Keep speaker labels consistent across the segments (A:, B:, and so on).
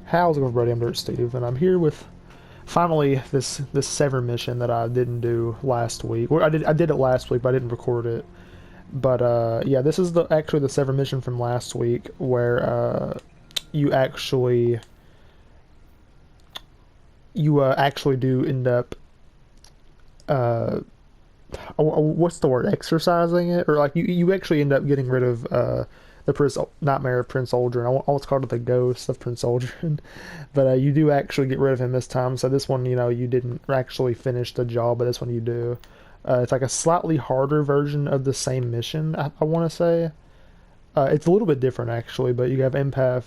A: How's it going, everybody? I'm DirtsteveGAME, and I'm here with finally this Sever mission that I didn't do last week. Well, I did it last week, but I didn't record it. But yeah, this is actually the Sever mission from last week, where you actually do end up what's the word, exercising it, or like you actually end up getting rid of the nightmare of Prince Uldren. I almost called it the ghost of Prince Uldren, but you do actually get rid of him this time. So this one, you didn't actually finish the job, but this one you do. It's like a slightly harder version of the same mission, I want to say. It's a little bit different actually, but you have empath,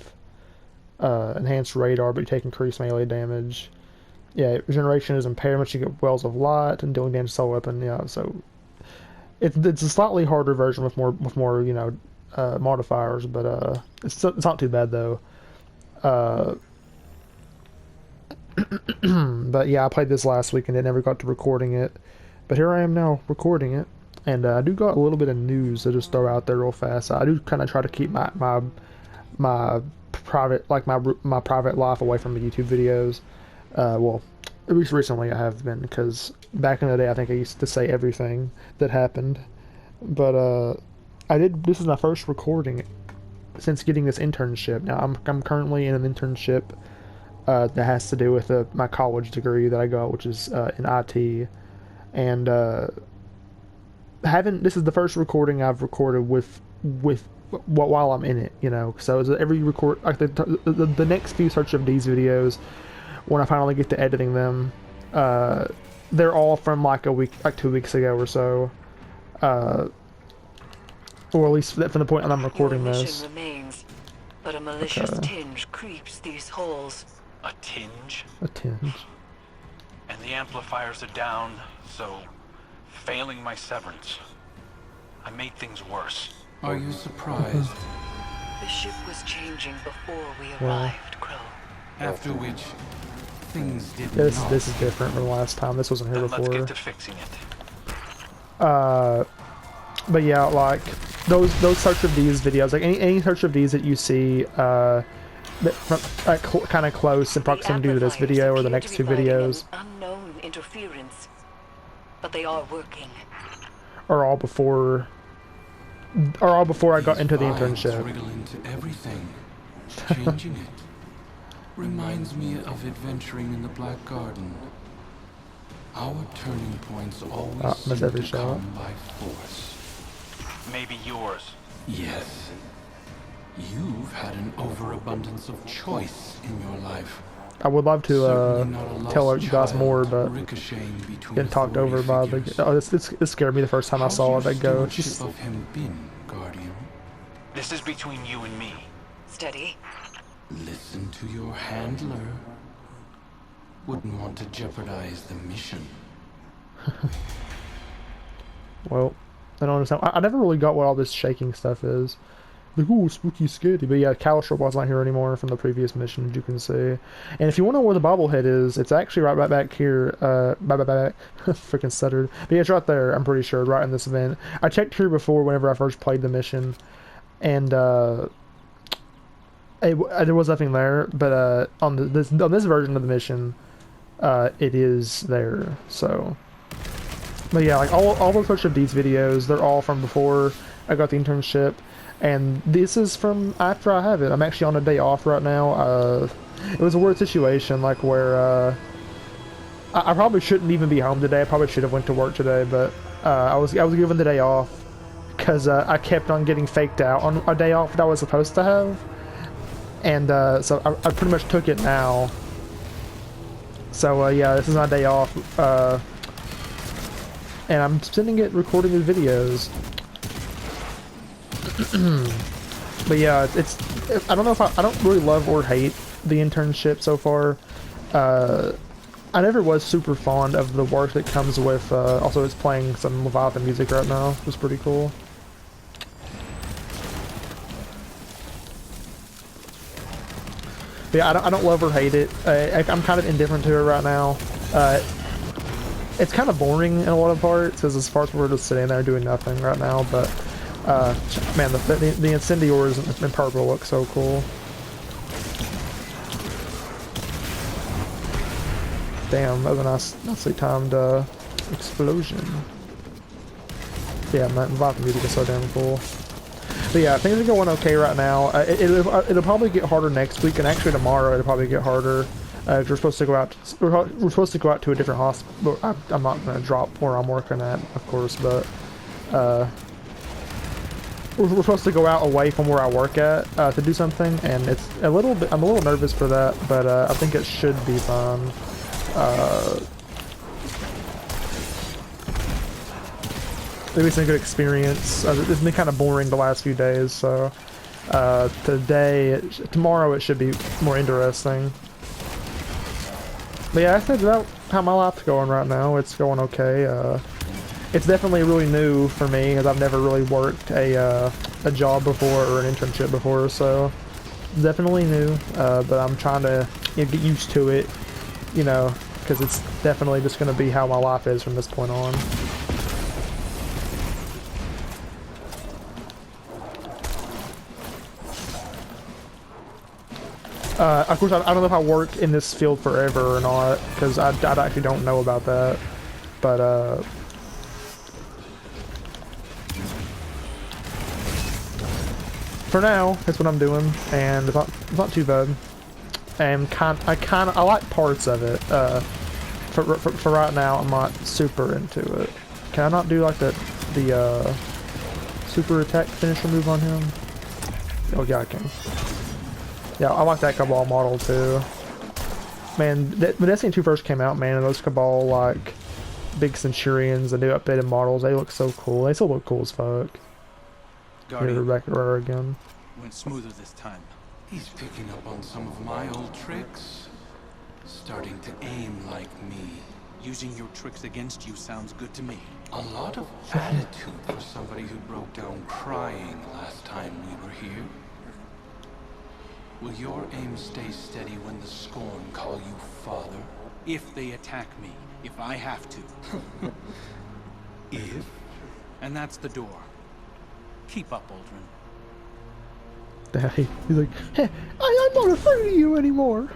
A: enhanced radar, but you take increased melee damage. Yeah, regeneration is impairment. You get wells of light and dealing damage to soul weapon. Yeah, so it's a slightly harder version with more modifiers, but it's not too bad though. But yeah, I played this last week and I never got to recording it, but here I am now recording it, and I do got a little bit of news to just throw out there real fast. I do kind of try to keep my private, like my private life away from the YouTube videos. Well, at least recently I have been, because back in the day I think I used to say everything that happened, but this is my first recording since getting this internship. Now I'm currently in an internship that has to do with my college degree that I got, which is in IT, and this is the first recording I've recorded with while I'm in it, So every record, like the next few Search of Deez videos, when I finally get to editing them, they're all from like 2 weeks ago or so. Or at least from the point when I'm recording this.
B: Remains, but a malicious tinge creeps these halls.
C: A tinge?
A: A tinge.
C: And the amplifiers are down, so failing my severance, I made things worse.
D: Are you surprised?
B: The ship was changing before we arrived, Crow.
D: After which, things did
A: This
D: not.
A: is different from last time. This wasn't here before.
C: Let's get to fixing it.
A: But yeah, like those Search of Deez videos, like any Search of Deez that you see, kind of close in proximity to this video or the next two videos,
B: Unknown interference, but they are working.
A: are all before I got into the internship.
D: Wriggle into everything, changing it. Reminds me of adventuring in the Black Garden. Our turning points always seem to come by force.
C: Maybe yours.
D: Yes. You've had an overabundance of choice in your life.
A: I would love to tell you guys more, but getting talked over by the. Oh, this scared me the first time I saw that ghost.
D: How's your stewardship of him been, Guardian?
C: This is between you and me.
B: Steady.
D: Listen to your handler. Wouldn't want to jeopardize the mission.
A: Well, I don't understand. I never really got what all this shaking stuff is. Like, ooh, spooky, scary. But yeah, Calishro's not here anymore from the previous mission, as you can see. And if you want to know where the bobblehead is, it's actually right back here. Back. Freaking stuttered. But yeah, it's right there, I'm pretty sure, right in this event. I checked here before whenever I first played the mission, and there was nothing there. But on this version of the mission, it is there. So, but yeah, like all those Search of Deez videos, they're all from before I got the internship. And this is from after I have it. I'm actually on a day off right now. It was a weird situation, like where I probably shouldn't even be home today. I probably should have went to work today, but I was given the day off because I kept on getting faked out on a day off that I was supposed to have, and so I pretty much took it now. So yeah, this is my day off, and I'm spending it recording these videos. But yeah, I don't know if I don't really love or hate the internship so far. I never was super fond of the work that comes with, also it's playing some Leviathan music right now, which is pretty cool. But yeah, I don't love or hate it. I'm kind of indifferent to it right now. It's kind of boring in a lot of parts, because as far as we're just sitting there doing nothing right now, but man, the incendiaries in purple look so cool. Damn, that was a nicely timed explosion. Yeah, my vibe music is so damn cool. But yeah, things are going okay right now. It'll probably get harder next week, and actually tomorrow it'll probably get harder. We're supposed to go out. We're supposed to go out to a different hospital. I'm not gonna drop where I'm working at, of course, but we're supposed to go out away from where I work at to do something, and it's a little bit. I'm a little nervous for that, but I think it should be fun. Maybe it's a good experience. It's been kind of boring the last few days, so tomorrow it should be more interesting. But yeah, I think about how my life's going right now. It's going okay. It's definitely really new for me, because I've never really worked a job before or an internship before, so definitely new. But I'm trying to get used to it, you know, because it's definitely just going to be how my life is from this point on. Of course, I don't know if I work in this field forever or not, because I actually don't know about that. But, for now, that's what I'm doing, and it's not too bad. And I like parts of it. For right now, I'm not super into it. Can I not do like the super attack finisher move on him? Oh yeah, I can. Yeah, I like that Cabal model too. Man, when Destiny 2 first came out, man, those Cabal, like, big Centurions, the new updated models, they look so cool. They still look cool as fuck. Here, back at her again.
C: Went smoother this time.
D: He's picking up on some of my old tricks. Starting to aim like me.
C: Using your tricks against you sounds good to me.
D: A lot of attitude for somebody who broke down crying last time we were here. Will your aim stay steady when the Scorn call you father?
C: If they attack me, if I have to.
D: If?
C: And that's the door. Keep up, Uldren.
A: Daddy, he's like, hey, I'm not afraid of you anymore.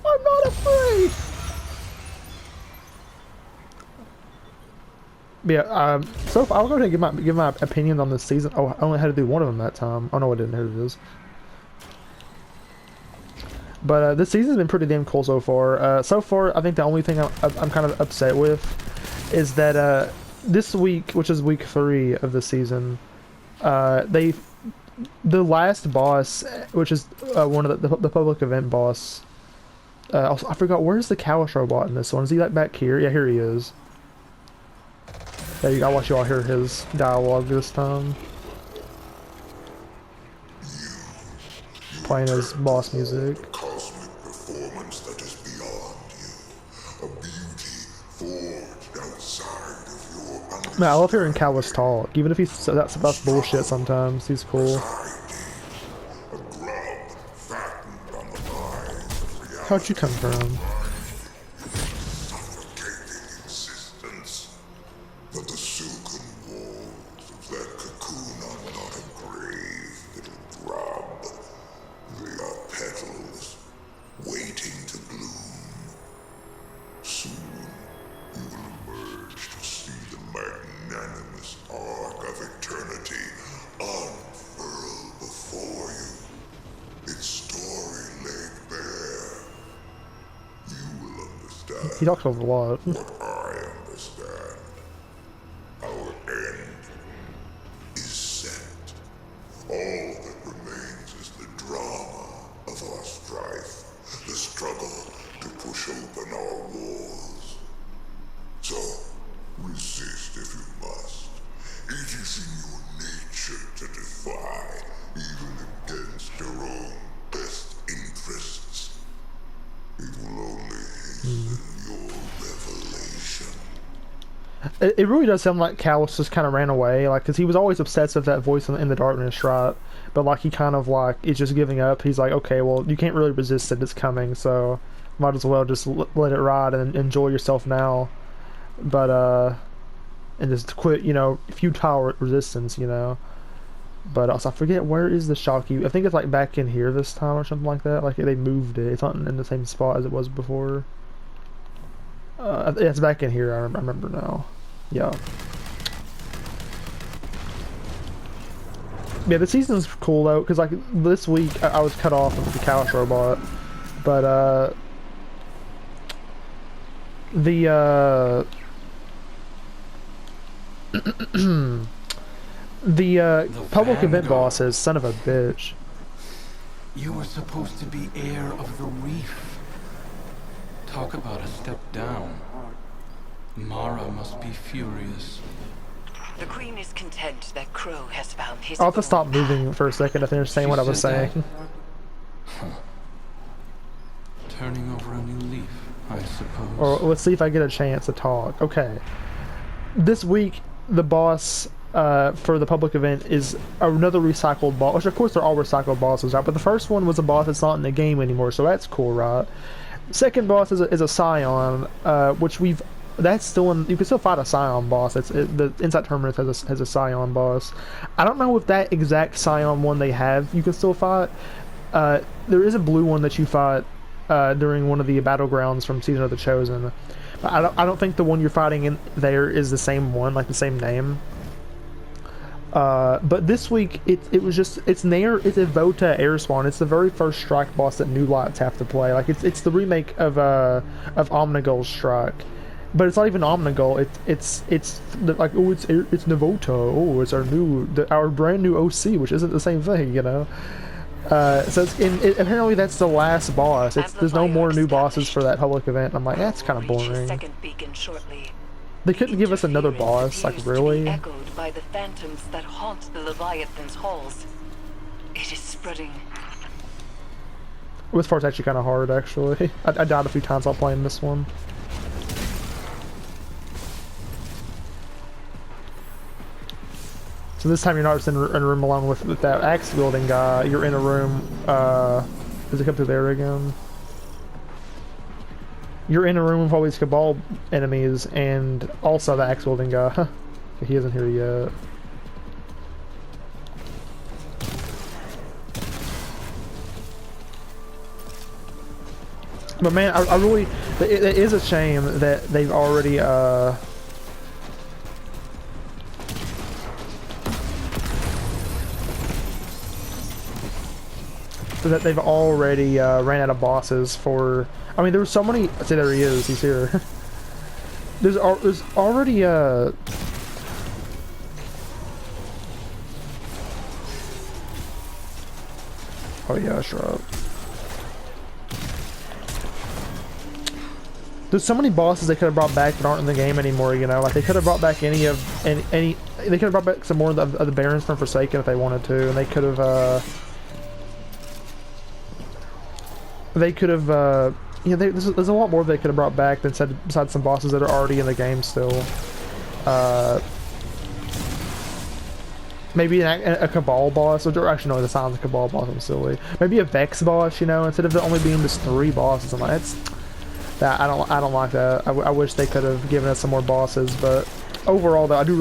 A: I'm not afraid. Yeah, so I'll go ahead and give my opinion on this season. Oh, I only had to do one of them that time. Oh no, I didn't. Here it is. But this season's been pretty damn cool so far. So far, I think the only thing I'm kind of upset with is that this week, which is week 3 of the season, the last boss, which is one of the public event boss. Also, I forgot, where's the Callus robot in this one? Is he like back here? Yeah, here he is. There you go. I'll let you all hear his dialogue this time. Playing his boss music.
E: Cosmic performance that is beyond you. A beauty forged outside of your understanding.
A: Man, I love hearing Callus talk. Even if he's that's bullshit sometimes, he's cool.
E: A grub fattened on the vine of reality.
A: How'd you come from?
E: Suffocating existence. But the silken walls of that cocoon are not a grave, little grub. They are petals, waiting to bloom. Soon, you will emerge to see the magnanimous arc of eternity unfurl before you. Its story laid bare. You will understand
A: He talks a lot.
E: what I understand. Our end is set. All that remains is the drama of our strife, the struggle to push open our walls. So, resist if you must. It is in your nature to defy, even against your own best interests. It will only hasten your revelation.
A: It really does sound like Callus just kind of ran away, like, because he was always obsessed with that voice in the darkness, right? But, like, he kind of, like, is just giving up. He's like, okay, well, you can't really resist it, it's coming, so might as well just let it ride and enjoy yourself now. But, and just quit, you know, futile resistance, you know. But also, I forget, where is the Shocky? I think it's, like, back in here this time or something like that. Like, they moved it. It's not in the same spot as it was before. It's back in here. I remember now. Yeah. Yeah, the season's cool though, because like this week I was cut off of the couch robot, but the public event boss is son of a bitch.
D: You were supposed to be heir of the reef. Talk about a step down. Mara must be furious.
B: The Queen is content that Crow has found his
A: I'll have to
B: own
A: stop
B: path.
A: moving for a second to finish saying what I was
D: said
A: saying.
D: Huh. Turning over a new leaf, I suppose.
A: Or let's see if I get a chance to talk. Okay. This week, the boss for the public event is another recycled boss, which of course they're all recycled bosses, right? But the first one was a boss that's not in the game anymore, so that's cool, right? Second boss is a Scion, which that's still in. You can still fight a Scion boss. The Inside Terminus has a Scion boss. I don't know if that exact Scion one they have you can still fight. There is a blue one that you fight during one of the battlegrounds from Season of the Chosen. I don't think the one you're fighting in there is the same one, like the same name. But this week it's Evota Airspawn. It's the very first Strike boss that New Lights have to play. Like it's the remake of Omnigul's Strike, but it's not even Omnigul. It's like it's Nevota. Oh, it's our brand new OC, which isn't the same thing, you know. So apparently that's the last boss. There's no more new bosses for that public event. I'm like, that's kind of boring.
B: Second beacon shortly.
A: They couldn't give us another boss, like really?
B: Echoed by the phantoms that haunt the Leviathan's halls. It is spreading.
A: This part's actually kind of hard, actually. I died a few times while playing this one. So this time you're not just in a room alone with that axe wielding guy. You're in a room. Does it come through there again? You're in a room with all these Cabal enemies and also the axe wielding guy. He isn't here yet. But man, I really, it is a shame that they've already ran out of bosses for. I mean, there were so many. See, there he is. He's here. there's already oh yeah, sure. There's so many bosses they could have brought back that aren't in the game anymore. You know, like they could have brought back any. They could have brought back some more of the Barons from Forsaken if they wanted to, and they could have. You know, there's a lot more they could have brought back than said besides some bosses that are already in the game still. Maybe a Cabal boss, or actually no, the sounds of Cabal boss. I'm silly. Maybe a Vex boss, you know, instead of it only being just 3 bosses. I'm like, I don't like that. I wish they could have given us some more bosses, but overall, though, I do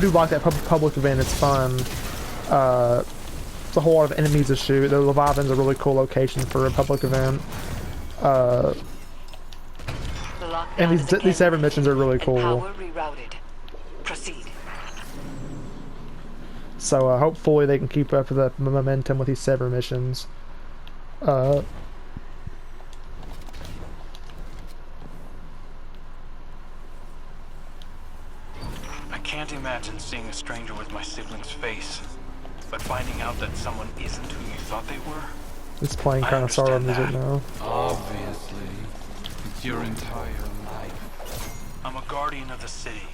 A: like that public event. It's fun. It's a whole lot of enemies to shoot. The Leviathan's a really cool location for a public event. And these Sever missions are really cool.
B: Power rerouted. Proceed.
A: So hopefully they can keep up the momentum with these Sever missions. I
C: can't imagine seeing a stranger with my sibling's face, but finding out that someone isn't who you thought they were.
A: It's playing kind of sorrow music now.
D: Obviously, it's your entire life.
C: I'm a guardian of the city.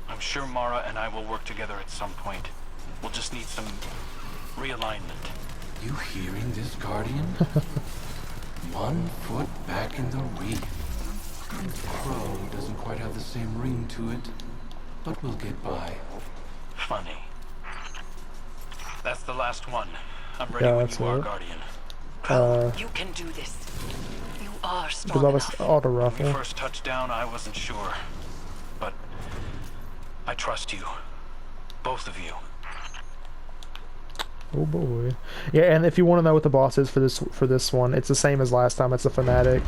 C: I'm sure Mara and I will work together at some point. We'll just need some realignment.
D: You hearing this, Guardian? 1 foot back in the reef. Crow doesn't quite have the same ring to it, but we'll get by.
C: Funny. That's the last one. I'm ready when you are, Guardian.
B: You can do this. You are
A: There's
B: strong
A: all this
B: enough.
A: auto
C: When
A: rifle.
C: we first touched down, I wasn't sure. But I trust you. Both of you.
A: Oh boy. Yeah, and if you want to know what the boss is for this one, it's the same as last time. It's a Fanatic.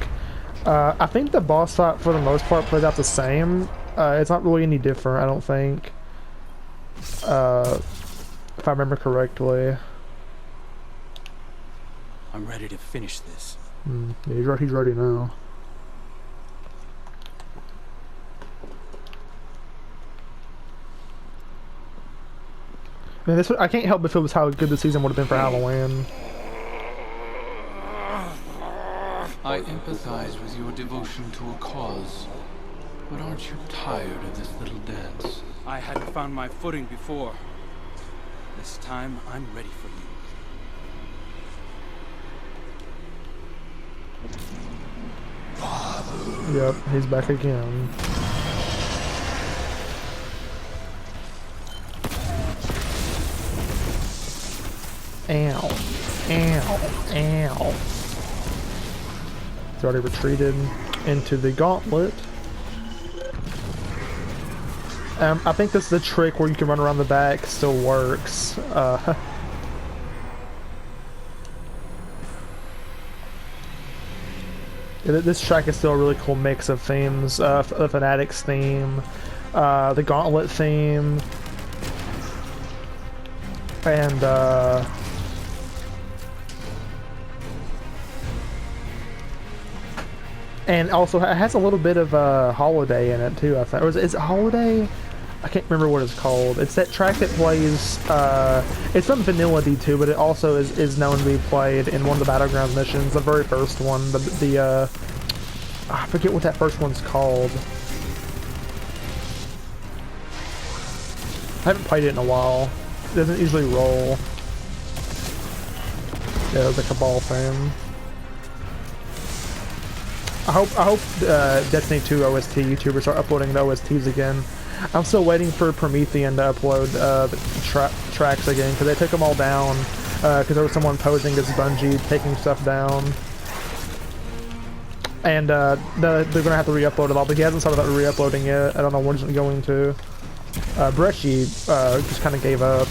A: I think the boss fight for the most part plays out the same. It's not really any different, I don't think. If I remember correctly.
F: I'm ready to finish this.
A: Yeah, he's ready now. Man, I can't help but feel how good the season would have been for Halloween.
D: I empathize with your devotion to a cause, but aren't you tired of this little dance?
F: I hadn't found my footing before. This time, I'm ready for you.
A: Yep, he's back again. Ow. Ow. Ow. He's already retreated into the gauntlet. I think this is the trick where you can run around the back, still works. This track is still a really cool mix of themes. The Fanatics theme, the Gauntlet theme, and also it has a little bit of Holiday in it too, I think. Or is it Holiday? I can't remember what it's called. It's that track that plays, it's from Vanilla D2, but it also is known to be played in one of the Battlegrounds missions, the very first one, I forget what that first one's called. I haven't played it in a while. It doesn't usually roll. Yeah, it was a Cabal thing. I hope Destiny 2 OST YouTubers start uploading the OSTs again. I'm still waiting for Promethean to upload the tracks again, because they took them all down because there was someone posing as Bungie taking stuff down. And they're going to have to re-upload it all, but he hasn't started re-uploading it. I don't know when he's going to. Bresci just kind of gave up.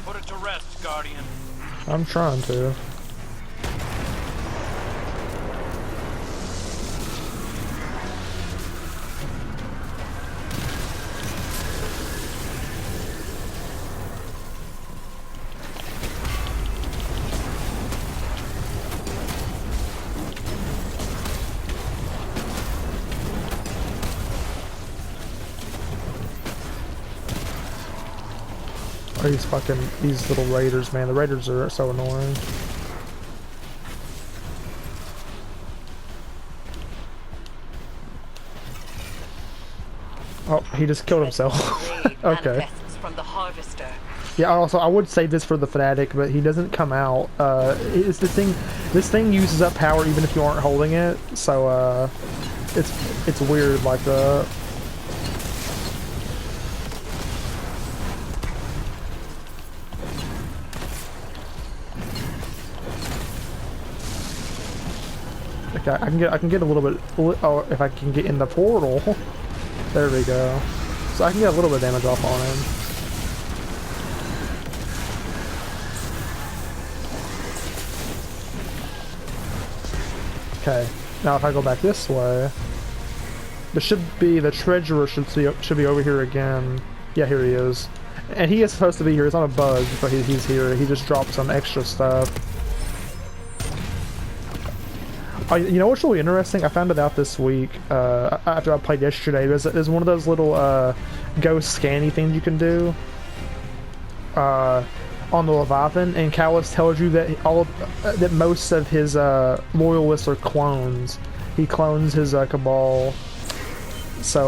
C: Put it to rest, Guardian.
A: I'm trying to. These little raiders, man. The raiders are so annoying. Oh, he just killed himself. Okay.
B: From the harvester.
A: Yeah, also, I would save this for the Fanatic, but he doesn't come out. This thing uses up power even if you aren't holding it, so, it's weird like that. Okay, I can get a little bit. Oh, if I can get in the portal, there we go. So I can get a little bit of damage off on him. Okay, now if I go back this way, the treasurer should be over here again. Yeah, here he is, and he is supposed to be here. It's not a bug, but he's here. He just dropped some extra stuff. You know what's really interesting? I found it out this week after I played yesterday. There's one of those little ghost scanny things you can do on the Leviathan, and Callus tells you that that most of his loyalists are clones. He clones his Cabal, so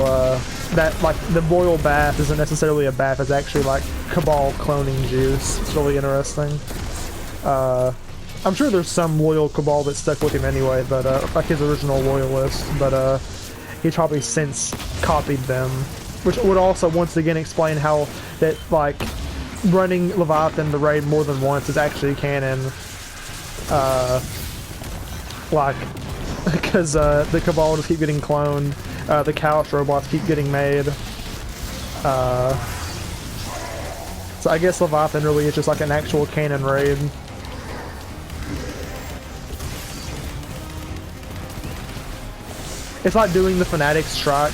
A: that like the royal bath isn't necessarily a bath; it's actually like Cabal cloning juice. It's really interesting. I'm sure there's some loyal Cabal that stuck with him anyway, but like his original loyalists, but he probably since copied them, which would also once again explain how that like running Leviathan the raid more than once is actually canon, like because the Cabal just keep getting cloned, the Callus robots keep getting made, so I guess Leviathan really is just like an actual canon raid. It's like doing the Fanatic strike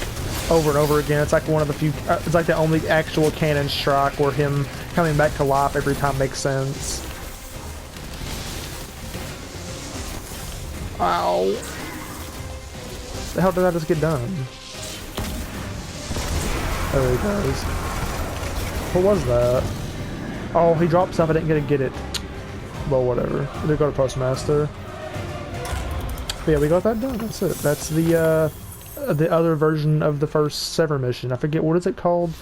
A: over and over again. It's like one of the few, it's like the only actual canon strike where him coming back to life every time makes sense. Ow. The hell did I just get done? There he goes. What was that? Oh, he dropped stuff, I didn't get it. Well, whatever. They go to Postmaster. But yeah, we got that done. That's it. That's the other version of the first Sever mission. I forget, what is it called?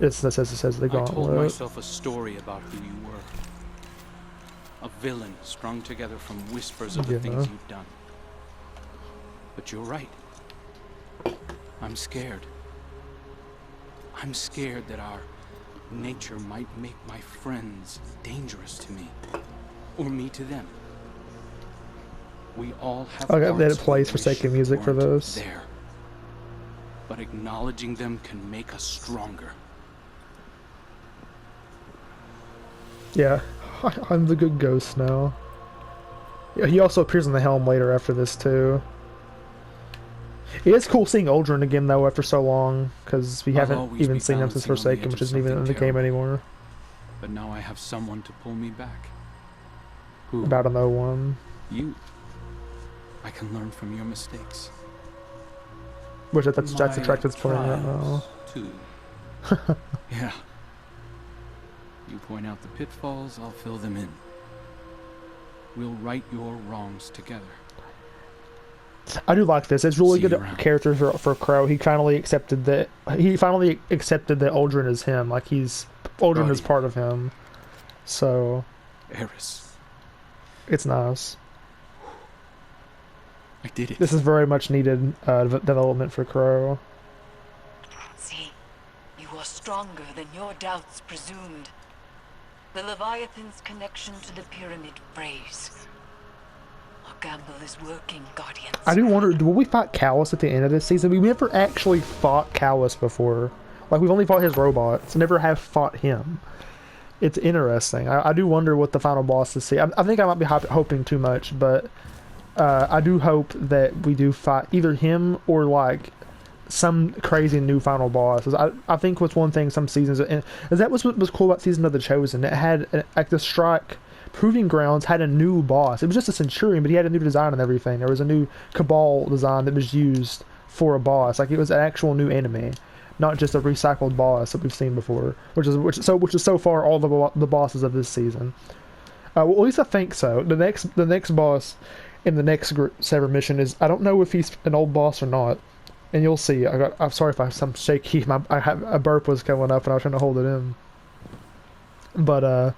A: It says the Gauntlet.
F: I told myself a story about who you were. A villain strung together from whispers of the things you've done. But you're right. I'm scared. I'm scared that our nature might make my friends dangerous to me. Or me to them. We all have
A: Okay, that it
F: parts
A: plays
F: we
A: Forsaken
F: wish
A: music for
F: weren't
A: those.
F: there. But acknowledging them can make us stronger.
A: Yeah, I'm the good ghost now. Yeah, he also appears in the helm later after this too. It is cool seeing Uldren again though after so long, because we haven't even seen him since Forsaken, which isn't even in the game anymore.
F: But now I have someone to pull me back. Who?
A: About an 01.
F: You. I can learn from your mistakes.
A: Which that's attractive to playing right now.
F: Too. Yeah. You point out the pitfalls, I'll fill them in. We'll right your wrongs together.
A: I do like this. It's really good
F: around.
A: character for Crow. He finally accepted that Uldren is him. Like Uldren is part of him. So
F: Eris.
A: It's nice.
F: I did it.
A: This is very much needed development for Crow.
B: See, you are stronger than your doubts presumed. The Leviathan's connection to the pyramid frays. Our gamble is working, Guardians.
A: I do wonder, will we fight Callus at the end of this season? We never actually fought Callus before. Like, we've only fought his robots, never have fought him. It's interesting. I do wonder what the final boss is. I think I might be hoping too much, but I do hope that we do fight either him or, like, some crazy new final boss. I think what's one thing some seasons, and that was what was cool about Season of the Chosen. It had, like, the Strike Proving Grounds had a new boss. It was just a Centurion, but he had a new design and everything. There was a new Cabal design that was used for a boss. Like, it was an actual new enemy, not just a recycled boss that we've seen before. Which is so far all the bosses of this season. Well, at least I think so. The next boss in the next Sever mission is, I don't know if he's an old boss or not, and you'll see. I'm sorry if I'm shaky. A burp was coming up and I was trying to hold it in. But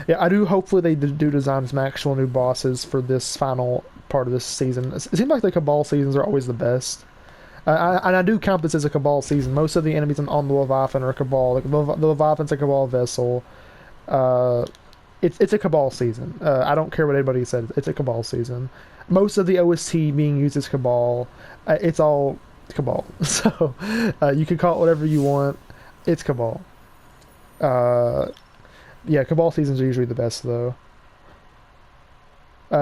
A: yeah, I do. Hopefully they do design some actual new bosses for this final part of this season. It seems like the Cabal seasons are always the best. And I do count this as a Cabal season. Most of the enemies on the Leviathan are Cabal. Like, the Leviathan's a Cabal vessel. It's a Cabal season. I don't care what anybody says. It's a Cabal season. Most of the OST being used as Cabal. It's all Cabal. So you can call it whatever you want. It's Cabal. Yeah, Cabal seasons are usually the best, though.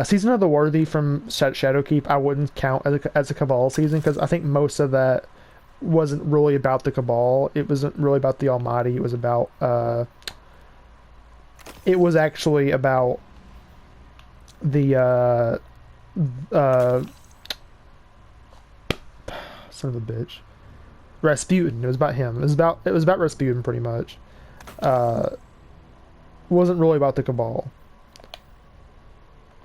A: Season of the Worthy from Shadowkeep, I wouldn't count as a Cabal season, because I think most of that wasn't really about the Cabal. It wasn't really about the Almighty. It was about... it was actually about the... son of a bitch. Rasputin. It was about him. It was about Rasputin, pretty much. Wasn't really about the Cabal.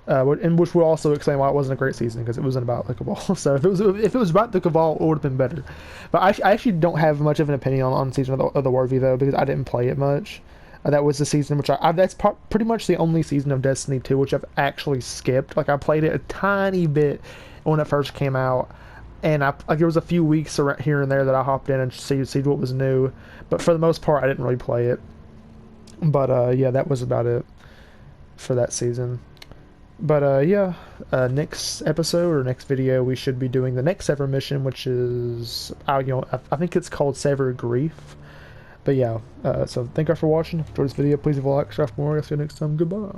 A: And which will also explain why it wasn't a great season, because it wasn't about the Cabal. So if it was about the Cabal, it would have been better. But I actually don't have much of an opinion on Season of the Worthy, though, because I didn't play it much. That was the season which that's pretty much the only season of Destiny 2 which I've actually skipped. Like, I played it a tiny bit when it first came out, and there was a few weeks around here and there that I hopped in and see what was new. But for the most part, I didn't really play it. But yeah, that was about it for that season. But yeah, next episode or next video, we should be doing the next Sever mission, which is I think it's called Sever Grief. But yeah, so thank you for watching. If you enjoyed this video, please leave a like, subscribe for more. I'll see you next time. Goodbye.